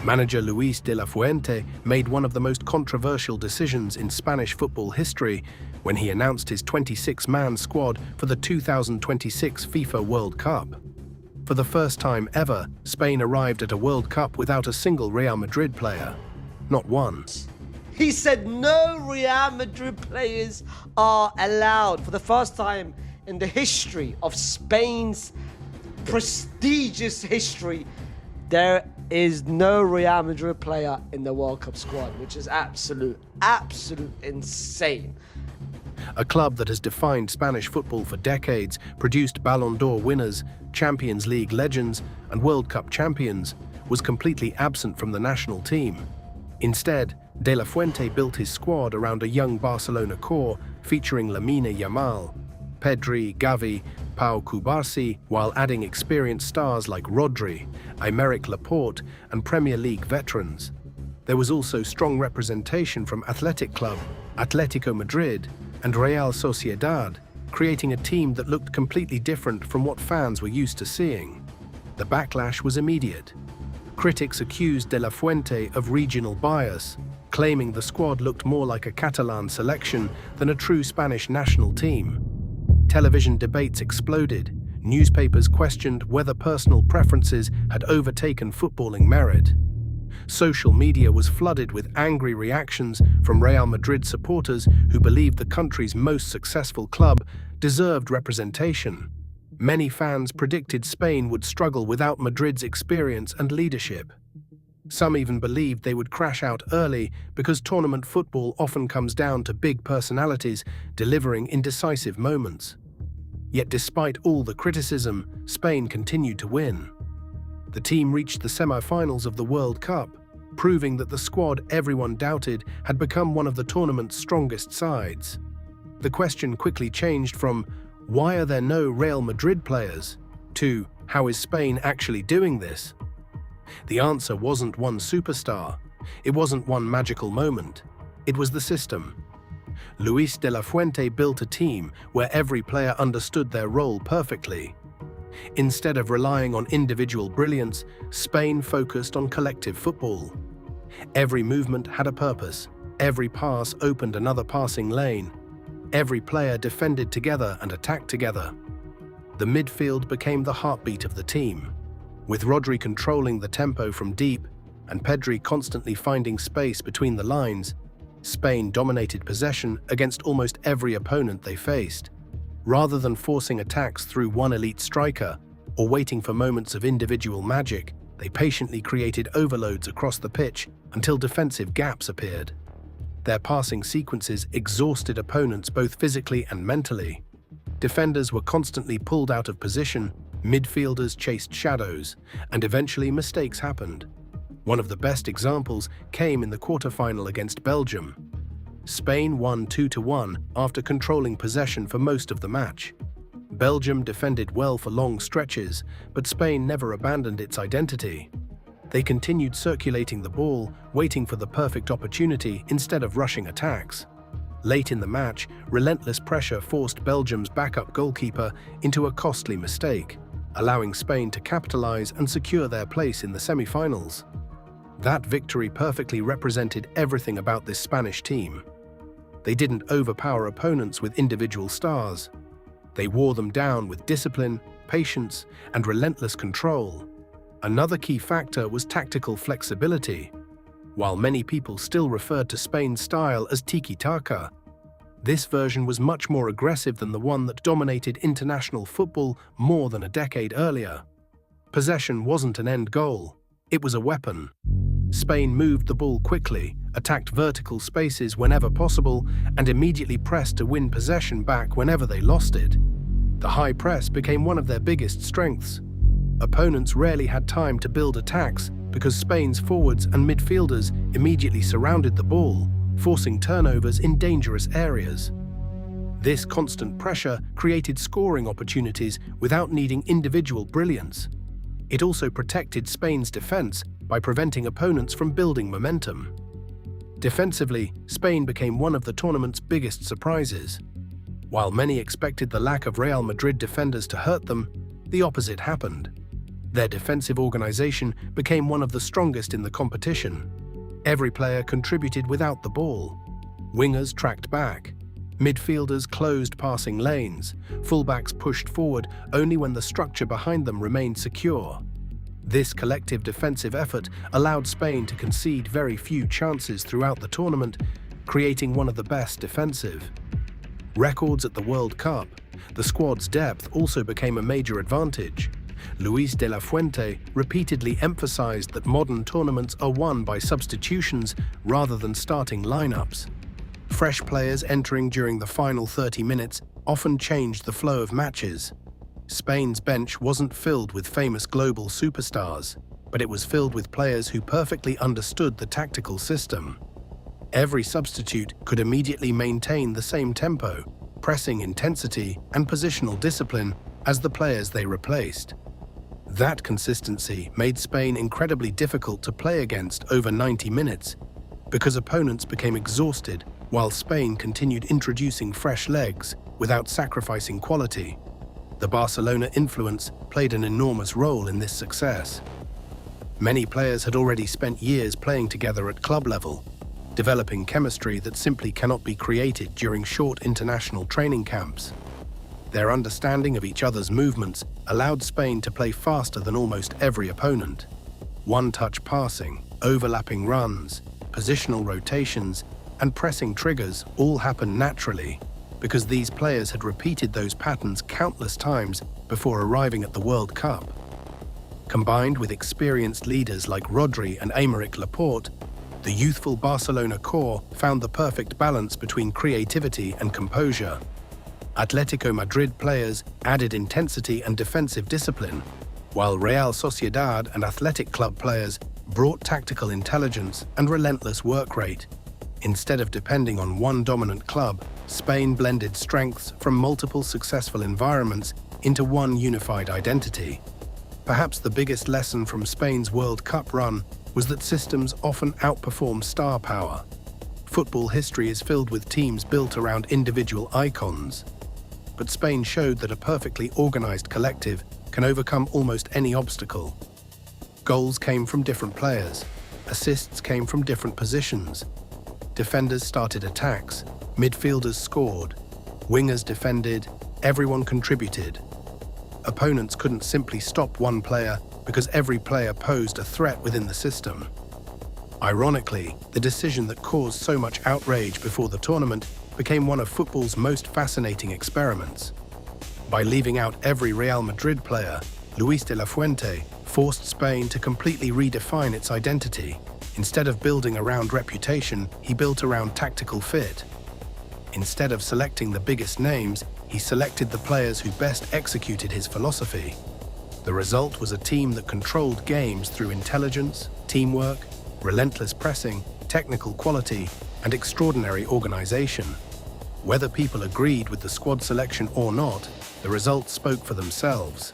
Manager Luis de la Fuente made one of the most controversial decisions in Spanish football history when he announced his 26-man squad for the 2026 FIFA World Cup. For the first time ever, Spain arrived at a World Cup without a single Real Madrid player. Not one. He said no Real Madrid players are allowed. For the first time in the history of Spain's prestigious history, there is no Real Madrid player in the World Cup squad, which is absolute insane. A club that has defined Spanish football for decades, produced Ballon d'Or winners, Champions League legends, and World Cup champions, was completely absent from the national team. Instead, De La Fuente built his squad around a young Barcelona core featuring Lamine Yamal, Pedri, Gavi, Pau Cubarsí, while adding experienced stars like Rodri, Aymeric Laporte, and Premier League veterans. There was also strong representation from Athletic Club, Atletico Madrid, and Real Sociedad, creating a team that looked completely different from what fans were used to seeing. The backlash was immediate. Critics accused De La Fuente of regional bias, claiming the squad looked more like a Catalan selection than a true Spanish national team. Television debates exploded. Newspapers questioned whether personal preferences had overtaken footballing merit. Social media was flooded with angry reactions from Real Madrid supporters who believed the country's most successful club deserved representation. Many fans predicted Spain would struggle without Madrid's experience and leadership. Some even believed they would crash out early because tournament football often comes down to big personalities delivering in decisive moments. Yet despite all the criticism, Spain continued to win. The team reached the semi-finals of the World Cup, proving that the squad everyone doubted had become one of the tournament's strongest sides. The question quickly changed from, "Why are there no Real Madrid players?" to, "How is Spain actually doing this?" The answer wasn't one superstar. It wasn't one magical moment. It was the system. Luis de la Fuente built a team where every player understood their role perfectly. Instead of relying on individual brilliance, Spain focused on collective football. Every movement had a purpose. Every pass opened another passing lane. Every player defended together and attacked together. The midfield became the heartbeat of the team. With Rodri controlling the tempo from deep and Pedri constantly finding space between the lines, Spain dominated possession against almost every opponent they faced. Rather than forcing attacks through one elite striker or waiting for moments of individual magic, they patiently created overloads across the pitch until defensive gaps appeared. Their passing sequences exhausted opponents both physically and mentally. Defenders were constantly pulled out of position, midfielders chased shadows, and eventually mistakes happened. One of the best examples came in the quarter-final against Belgium. Spain won 2-1 after controlling possession for most of the match. Belgium defended well for long stretches, but Spain never abandoned its identity. They continued circulating the ball, waiting for the perfect opportunity instead of rushing attacks. Late in the match, relentless pressure forced Belgium's backup goalkeeper into a costly mistake, allowing Spain to capitalize and secure their place in the semi-finals. That victory perfectly represented everything about this Spanish team. They didn't overpower opponents with individual stars. They wore them down with discipline, patience, and relentless control. Another key factor was tactical flexibility. While many people still referred to Spain's style as tiki-taka, this version was much more aggressive than the one that dominated international football more than a decade earlier. Possession wasn't an end goal, it was a weapon. Spain moved the ball quickly, attacked vertical spaces whenever possible, and immediately pressed to win possession back whenever they lost it. The high press became one of their biggest strengths. Opponents rarely had time to build attacks because Spain's forwards and midfielders immediately surrounded the ball, forcing turnovers in dangerous areas. This constant pressure created scoring opportunities without needing individual brilliance. It also protected Spain's defense by preventing opponents from building momentum. Defensively, Spain became one of the tournament's biggest surprises. While many expected the lack of Real Madrid defenders to hurt them, the opposite happened. Their defensive organization became one of the strongest in the competition. Every player contributed without the ball. Wingers tracked back. Midfielders closed passing lanes. Fullbacks pushed forward only when the structure behind them remained secure. This collective defensive effort allowed Spain to concede very few chances throughout the tournament, creating one of the best defensive records at the World Cup. The squad's depth also became a major advantage. Luis de la Fuente repeatedly emphasized that modern tournaments are won by substitutions rather than starting lineups. Fresh players entering during the final 30 minutes often changed the flow of matches. Spain's bench wasn't filled with famous global superstars, but it was filled with players who perfectly understood the tactical system. Every substitute could immediately maintain the same tempo, pressing intensity, and positional discipline as the players they replaced. That consistency made Spain incredibly difficult to play against over 90 minutes, because opponents became exhausted while Spain continued introducing fresh legs without sacrificing quality. The Barcelona influence played an enormous role in this success. Many players had already spent years playing together at club level, developing chemistry that simply cannot be created during short international training camps. Their understanding of each other's movements allowed Spain to play faster than almost every opponent. One-touch passing, overlapping runs, positional rotations, and pressing triggers all happened naturally because these players had repeated those patterns countless times before arriving at the World Cup. Combined with experienced leaders like Rodri and Aymeric Laporte, the youthful Barcelona core found the perfect balance between creativity and composure. Atletico Madrid players added intensity and defensive discipline, while Real Sociedad and Athletic Club players brought tactical intelligence and relentless work rate. Instead of depending on one dominant club, Spain blended strengths from multiple successful environments into one unified identity. Perhaps the biggest lesson from Spain's World Cup run was that systems often outperform star power. Football history is filled with teams built around individual icons. But Spain showed that a perfectly organized collective can overcome almost any obstacle. Goals came from different players. Assists came from different positions. Defenders started attacks. Midfielders scored. Wingers defended. Everyone contributed. Opponents couldn't simply stop one player because every player posed a threat within the system. Ironically, the decision that caused so much outrage before the tournament became one of football's most fascinating experiments. By leaving out every Real Madrid player, Luis de la Fuente forced Spain to completely redefine its identity. Instead of building around reputation, he built around tactical fit. Instead of selecting the biggest names, he selected the players who best executed his philosophy. The result was a team that controlled games through intelligence, teamwork, relentless pressing, technical quality, and extraordinary organization. Whether people agreed with the squad selection or not, the results spoke for themselves.